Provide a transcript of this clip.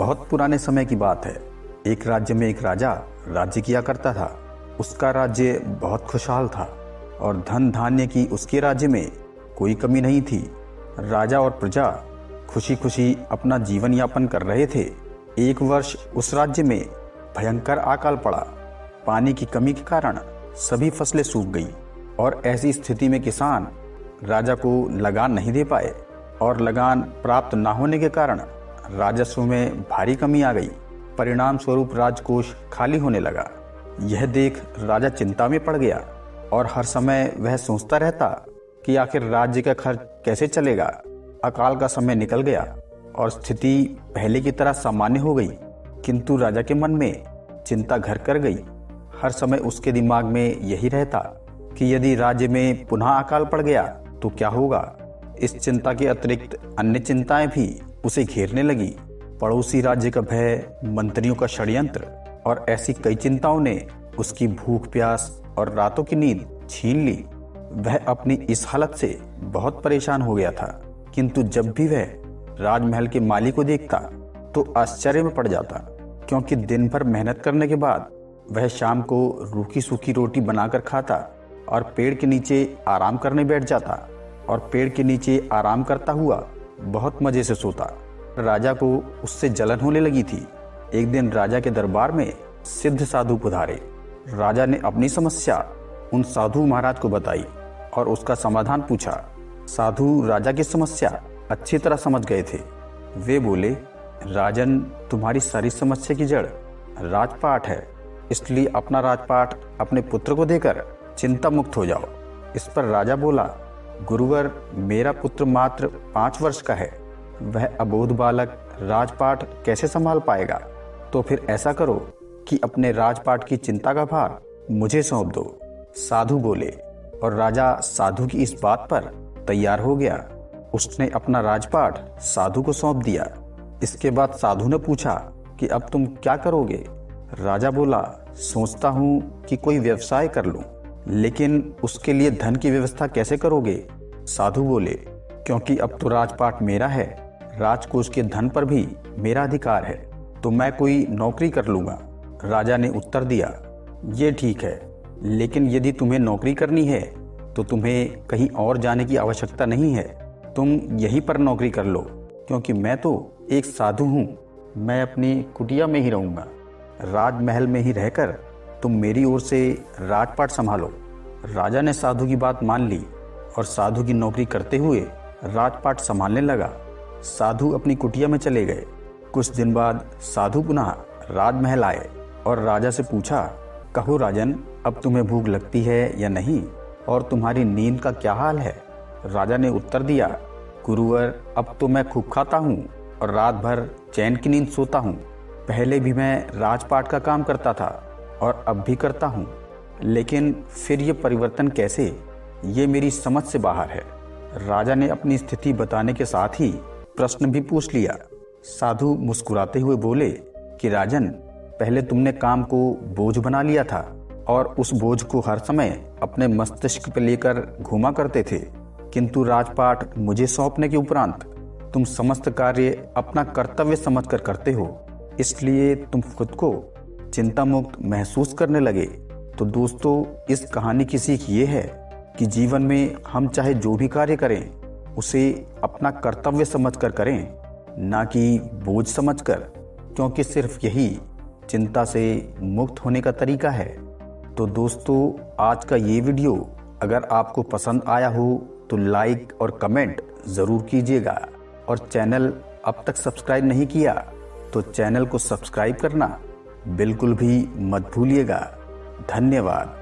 बहुत पुराने समय की बात है। एक राज्य में एक राजा राज्य किया करता था। उसका राज्य बहुत खुशहाल था और धन धान्य की उसके राज्य में कोई कमी नहीं थी। राजा और प्रजा खुशी खुशी अपना जीवन यापन कर रहे थे। एक वर्ष उस राज्य में भयंकर अकाल पड़ा। पानी की कमी के कारण सभी फसलें सूख गई और ऐसी स्थिति में किसान राजा को लगान नहीं दे पाए और लगान प्राप्त न होने के कारण राजस्व में भारी कमी आ गई। परिणाम स्वरूप राजकोष खाली होने लगा। यह देख राजा चिंता में पड़ गया और हर समय वह सोचता रहता कि आखिर राज्य का खर्च कैसे चलेगा। अकाल का समय निकल गया और स्थिति पहले की तरह सामान्य हो गई, किंतु राजा के मन में चिंता घर कर गई। हर समय उसके दिमाग में यही रहता कि यदि राज्य में पुनः अकाल पड़ गया तो क्या होगा। इस चिंता के अतिरिक्त अन्य चिंताएं भी उसे घेरने लगी। पड़ोसी राज्य का भय, मंत्रियों का षड्यंत्र और ऐसी कई चिंताओं ने उसकी भूख प्यास और रातों की नींद छीन ली। वह अपनी इस हालत से बहुत परेशान हो गया था, किंतु जब भी वह राजमहल के माली को देखता तो आश्चर्य में पड़ जाता, क्योंकि दिन भर मेहनत करने के बाद वह शाम को रूखी सूखी रोटी बनाकर खाता और पेड़ के नीचे आराम करने बैठ जाता और पेड़ के नीचे आराम करता हुआ बहुत मजे से सोता। राजा को उससे जलन होने लगी थी। एक दिन राजा के दरबार में सिद्ध साधु पधारे। राजा ने अपनी समस्या उन साधु महाराज को बताई और उसका समाधान पूछा। साधु राजा की समस्या अच्छी तरह समझ गए थे। वे बोले, राजन, तुम्हारी सारी समस्या की जड़ राजपाट है, इसलिए अपना राजपाट अपने पुत्र को देकर चिंता मुक्त हो जाओ। इस पर राजा बोला, गुरुवर, मेरा पुत्र मात्र 5 वर्ष का है। वह अबोध बालक राजपाट कैसे संभाल पाएगा? तो फिर ऐसा करो कि अपने राजपाट की चिंता का भार मुझे सौंप दो। साधु बोले और राजा साधु की इस बात पर तैयार हो गया। उसने अपना राजपाट साधु को सौंप दिया। इसके बाद साधु ने पूछा कि अब तुम क्या करोगे? राजा बोला, सोचता हूँ कि कोई व्यवसाय कर लूँ, लेकिन उसके लिए धन की व्यवस्था कैसे करोगे? साधु बोले, क्योंकि अब तो राजपाट मेरा है, राजकोष के धन पर भी मेरा अधिकार है, तो मैं कोई नौकरी कर लूँगा। राजा ने उत्तर दिया, ये ठीक है, लेकिन यदि तुम्हें नौकरी करनी है तो तुम्हें कहीं और जाने की आवश्यकता नहीं है। तुम यहीं पर नौकरी कर लो, क्योंकि मैं तो एक साधु हूँ। मैं अपनी कुटिया में ही रहूँगा। राजमहल में ही रहकर तुम मेरी ओर से राजपाट संभालो। राजा ने साधु की बात मान ली और साधु की नौकरी करते हुए राजपाट संभालने लगा। साधु अपनी कुटिया में चले गए। कुछ दिन बाद साधु पुनः राजमहल आए और राजा से पूछा, कहो राजन, अब तुम्हें भूख लगती है या नहीं, और तुम्हारी नींद का क्या हाल है? राजा ने उत्तर दिया, गुरुवर, अब तो मैं खूब खाता हूँ और रात भर चैन की नींद सोता हूँ। पहले भी मैं राजपाट का काम करता था और अब भी करता हूँ, लेकिन फिर ये परिवर्तन कैसे? ये मेरी समझ से बाहर है। राजा ने अपनी स्थिति बताने के साथ ही प्रश्न भी पूछ लिया। साधु मुस्कुराते हुए बोले कि राजन, पहले तुमने काम को बोझ बना लिया था और उस बोझ को हर समय अपने मस्तिष्क पर लेकर घूमा करते थे, किंतु राजपाट मुझे सौंपने के उपरांत तुम समस्त कार्य अपना कर्तव्य समझकर करते हो, इसलिए तुम खुद को चिंता मुक्त महसूस करने लगे। तो दोस्तों, इस कहानी की सीख ये है कि जीवन में हम चाहे जो भी कार्य करें उसे अपना कर्तव्य समझकर करें, ना कि बोझ समझकर, क्योंकि सिर्फ यही चिंता से मुक्त होने का तरीका है। तो दोस्तों, आज का ये वीडियो अगर आपको पसंद आया हो तो लाइक और कमेंट ज़रूर कीजिएगा, और चैनल अब तक सब्सक्राइब नहीं किया तो चैनल को सब्सक्राइब करना बिल्कुल भी मत भूलिएगा। धन्यवाद।